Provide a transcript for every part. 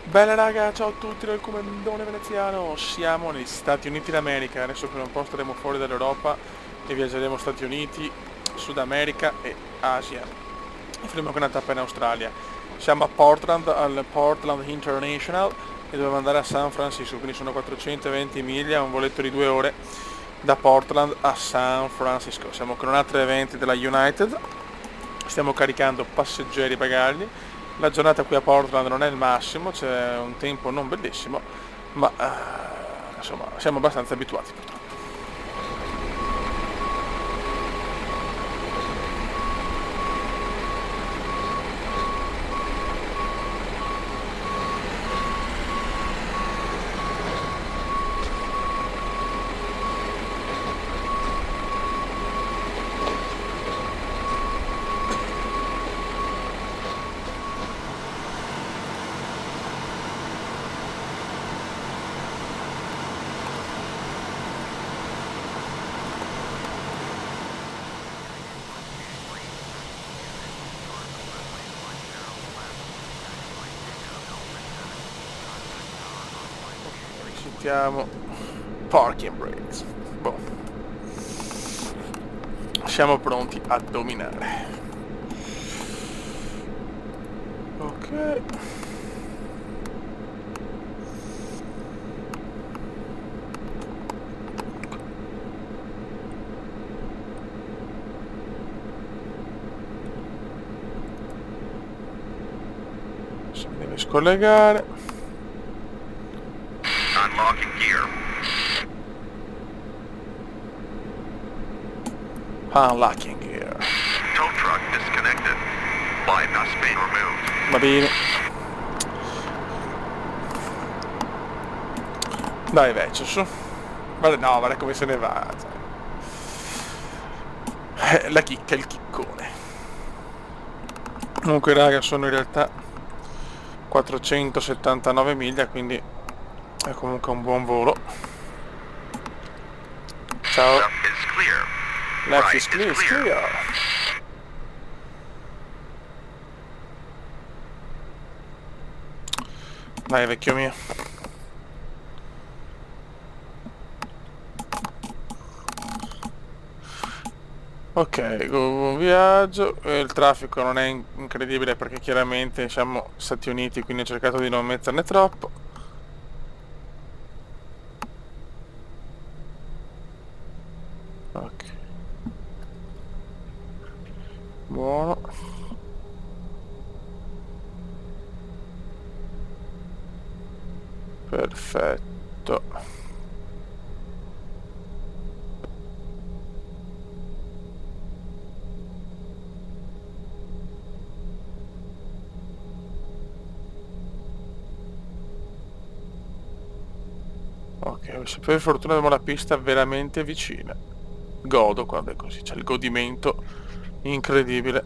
Bella raga, ciao a tutti dal Comandone Veneziano, siamo negli Stati Uniti d'America, adesso per un po' staremo fuori dall'Europa e viaggeremo Stati Uniti, Sud America e Asia. E faremo anche una tappa in Australia. Siamo a Portland, al Portland International e dobbiamo andare a San Francisco, quindi sono 420 miglia, un voletto di 2 ore da Portland a San Francisco. Siamo con un altro evento della United, stiamo caricando passeggeri e bagagli. La giornata qui a Portland non è il massimo, c'è un tempo non bellissimo, ma insomma siamo abbastanza abituati purtroppo. Sentiamo parking brakes. Boh. Siamo pronti a dominare. Ok. Si deve scollegare. Unlocking gear. Unlocking gear. Tow truck disconnected. Bypass main removed. Va bene. Dai vecchio, su. Guarda, no, guarda come se ne va. La chicca, il chiccone. Comunque raga, sono in realtà 479 miglia, quindi è comunque un buon volo. Ciao. Left is clear. Left Right is clear, is clear. Dai vecchio mio. Ok, buon viaggio. Il traffico non è incredibile perché chiaramente siamo Stati Uniti, quindi ho cercato di non metterne troppo. Ok. Buono. Perfetto. Ok, per fortuna abbiamo la pista veramente vicina. Godo quando è così, c'è il godimento incredibile.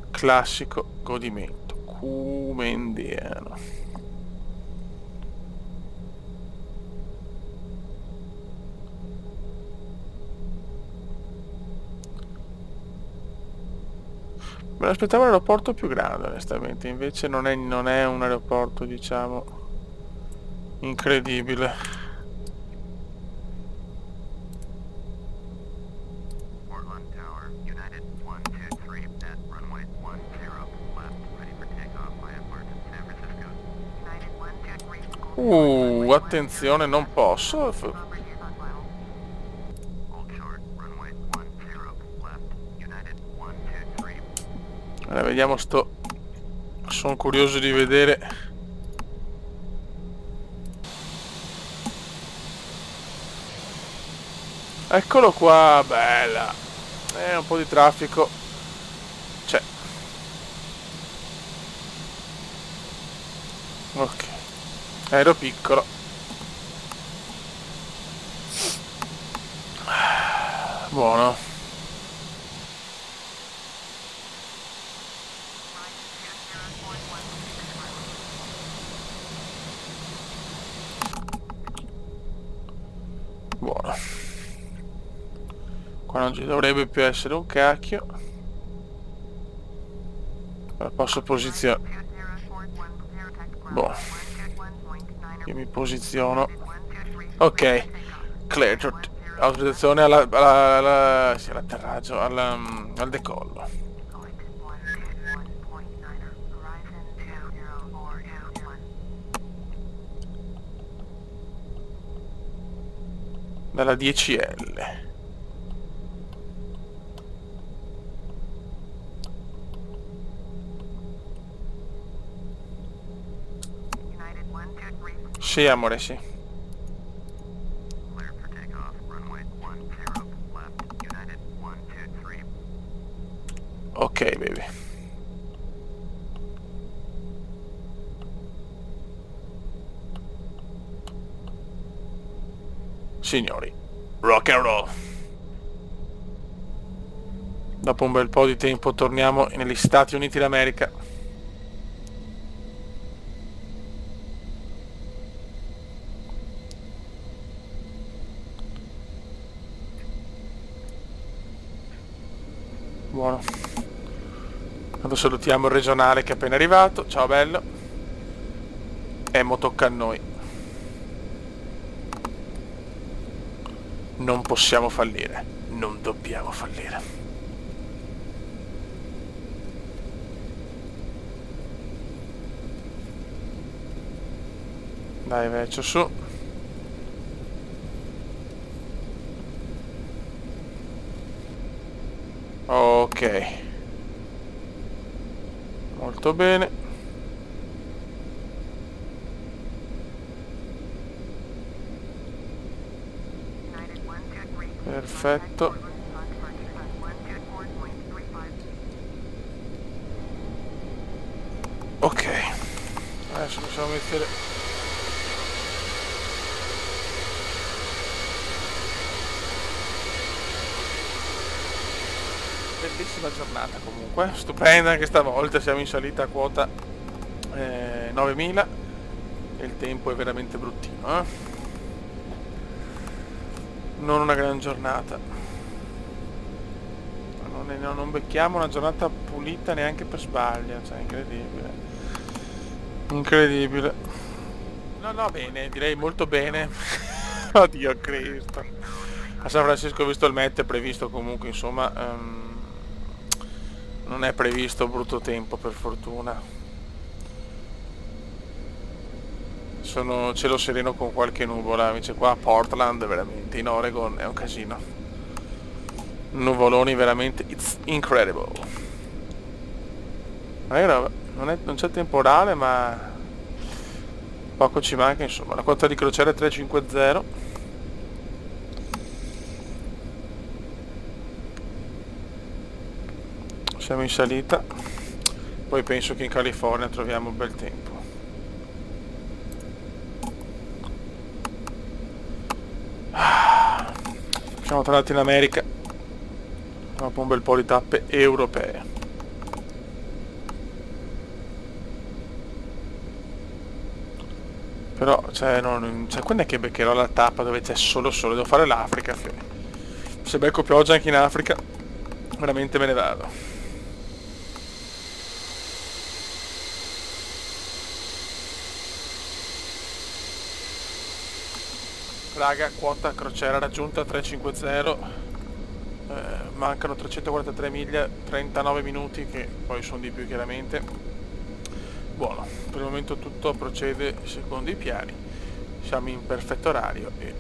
Classico godimento comendiano. Me l'aspettavo un aeroporto più grande onestamente, invece non è un aeroporto diciamo incredibile. Portland Tower, United 123 at runway 10 left, ready for takeoff via Martin, San Francisco. United 123. Attenzione, non posso. Hold short, runway 10 left, United 123. Allora, vediamo sto. Sono curioso di vedere. Eccolo qua, bella. Un po' di traffico c'è. Ok. Aereo piccolo. Buono. Buono. Qua non ci dovrebbe più essere un cacchio. Posso posizionare. Boh, io mi posiziono. Ok, clear, autorizzazione sì, all'atterraggio, al decollo. Dalla 10L. Sì, amore, sì. Clear for takeoff. Runway 10 left. United 123. Ok, baby. Signori, rock and roll. Dopo un bel po' di tempo torniamo negli Stati Uniti d'America. Buono. Adesso salutiamo il regionale che è appena arrivato. Ciao bello. E mo tocca a noi. Non possiamo fallire. Non dobbiamo fallire. Dai, vecchio, su. Ok. Molto bene. Perfetto. Ok. Adesso possiamo mettere... Bellissima giornata comunque, stupenda anche stavolta, siamo in salita a quota 9000 e il tempo è veramente bruttino, eh? Non una gran giornata, non becchiamo una giornata pulita neanche per sbaglio, cioè incredibile, incredibile. No, bene, direi molto bene. Oddio Cristo, a San Francisco ho visto il Met, è previsto comunque, insomma, non è previsto brutto tempo per fortuna. Sono cielo sereno con qualche nuvola, invece qua a Portland veramente, in Oregon è un casino. Nuvoloni veramente, it's incredible. Non c'è temporale, ma poco ci manca, insomma. La quota di crociera è 350. Siamo in salita. Poi penso che in California troviamo un bel tempo. Siamo tornati in America dopo un bel po' di tappe europee. Però, cioè, quando è che beccherò la tappa dove c'è solo sole? Devo fare l'Africa, se becco pioggia anche in Africa, veramente me ne vado. Raga, quota crociera raggiunta 350. Mancano 343 miglia, 39 minuti, che poi sono di più chiaramente. Buono, per il momento tutto procede secondo i piani, siamo in perfetto orario e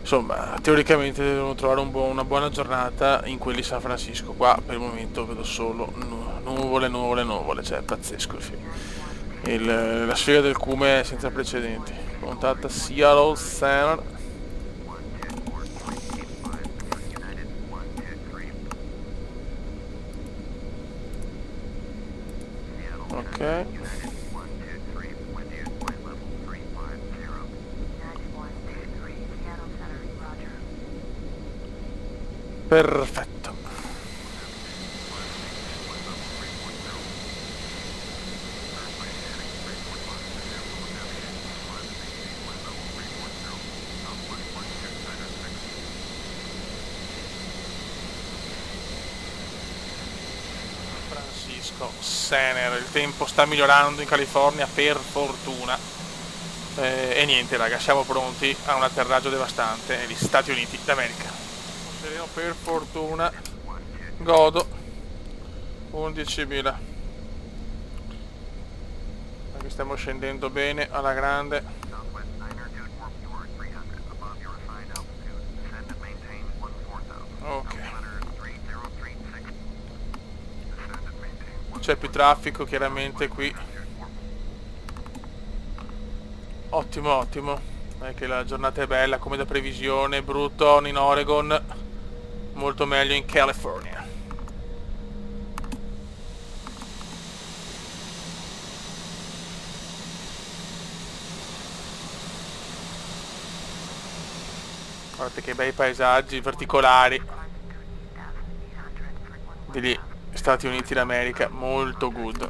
insomma teoricamente devono trovare una buona giornata in quelli di San Francisco. Qua per il momento vedo solo nuvole, cioè è pazzesco il film. La sfera del cume è senza precedenti. Contatta Seattle Center. Ok. Perfetto. Francisco. Sener, il tempo sta migliorando in California per fortuna. E niente raga, siamo pronti a un atterraggio devastante negli Stati Uniti d'America. Sereno per fortuna. Godo 11.000. Qui stiamo scendendo bene alla grande. Ok. C'è più traffico chiaramente qui. Ottimo, ottimo. È che la giornata è bella come da previsione. Brutto in Oregon, molto meglio in California. Guardate che bei paesaggi particolari degli Stati Uniti d'America, molto good.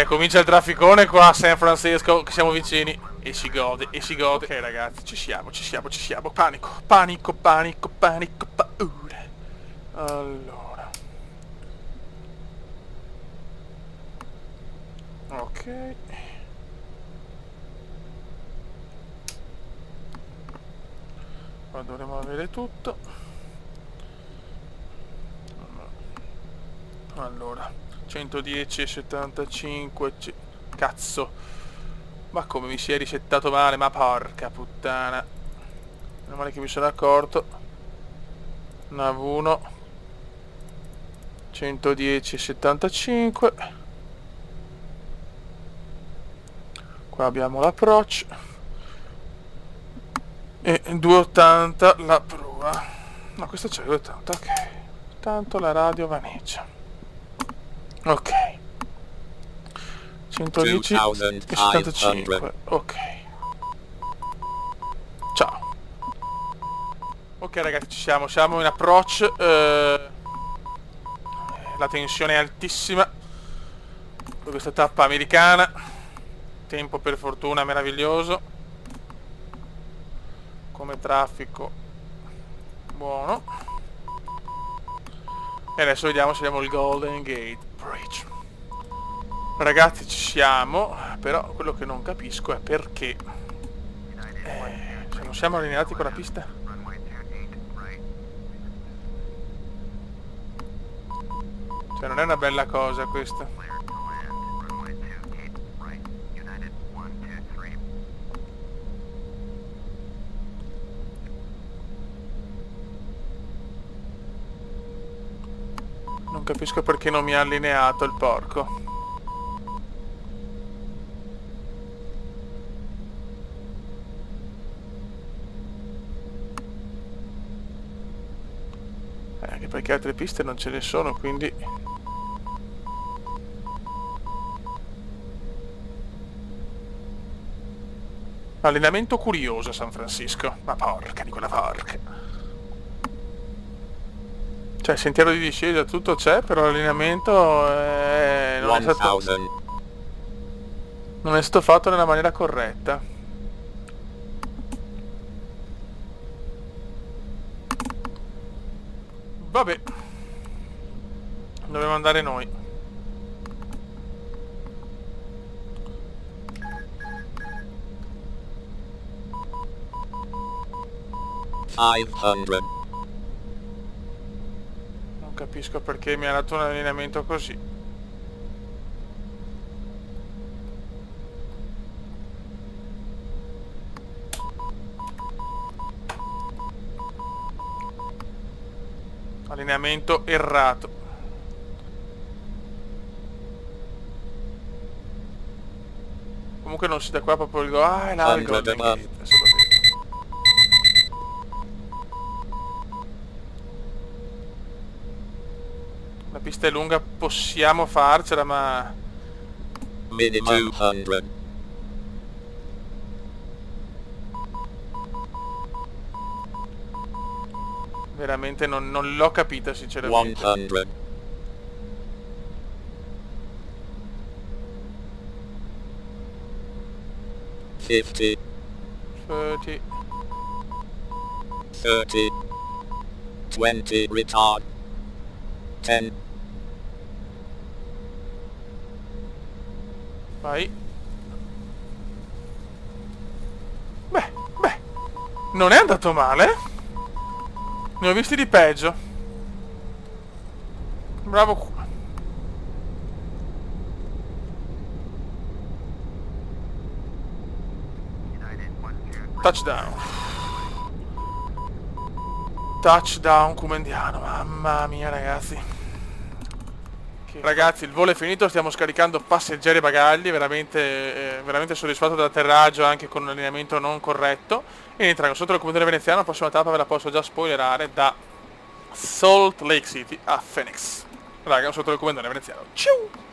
Comincia il trafficone qua a San Francisco, che siamo vicini. E si gode, e si gode. Ok ragazzi, ci siamo. Panico, panico, panico, panico, paura. Allora. Ok. Qua dovremo avere tutto. Allora 110,75. Cazzo, ma come mi si è risettato male, ma porca puttana. Meno male che mi sono accorto. NAV1 110,75. Qua abbiamo l'approach e 280 la prua. No, questa c'è 280, ok. Tanto la radio vaneggia. Ok. 110,75. Ok. Ciao. Ok ragazzi, ci siamo. Siamo in approach. La tensione è altissima per questa tappa americana. Tempo per fortuna meraviglioso. Come traffico buono. E adesso vediamo se abbiamo il Golden Gate Bridge. Ragazzi, ci siamo. Però quello che non capisco è perché se non siamo allineati con la pista. Cioè non è una bella cosa questa. Non capisco perché non mi ha allineato il porco. Anche perché altre piste non ce ne sono, quindi... Allenamento curioso a San Francisco. Ma porca di quella porca. Cioè, sentiero di discesa, tutto c'è, però l'allineamento non è stato fatto nella maniera corretta. Vabbè. Dobbiamo andare noi. Non capisco perché mi ha dato un allineamento così. Allineamento errato. Comunque non si da qua proprio il go. Ah, è là il Golden Gate. Adesso lo vedo. La pista è lunga, possiamo farcela, ma... Minimum 200. Veramente non l'ho capita sinceramente. 100. 50. 30. 30. 20. Retard. 10. Vai. Beh, non è andato male. Ne ho visti di peggio. Bravo qua. United 123. Touchdown. Touchdown Comendiano. Mamma mia, ragazzi. Ragazzi, il volo è finito, stiamo scaricando passeggeri e bagagli, veramente soddisfatto dell'atterraggio anche con un allineamento non corretto. E niente, raga, sotto il comandante veneziano, la prossima tappa ve la posso già spoilerare, da Salt Lake City a Phoenix. Raga, sotto il comandante veneziano. Ciao!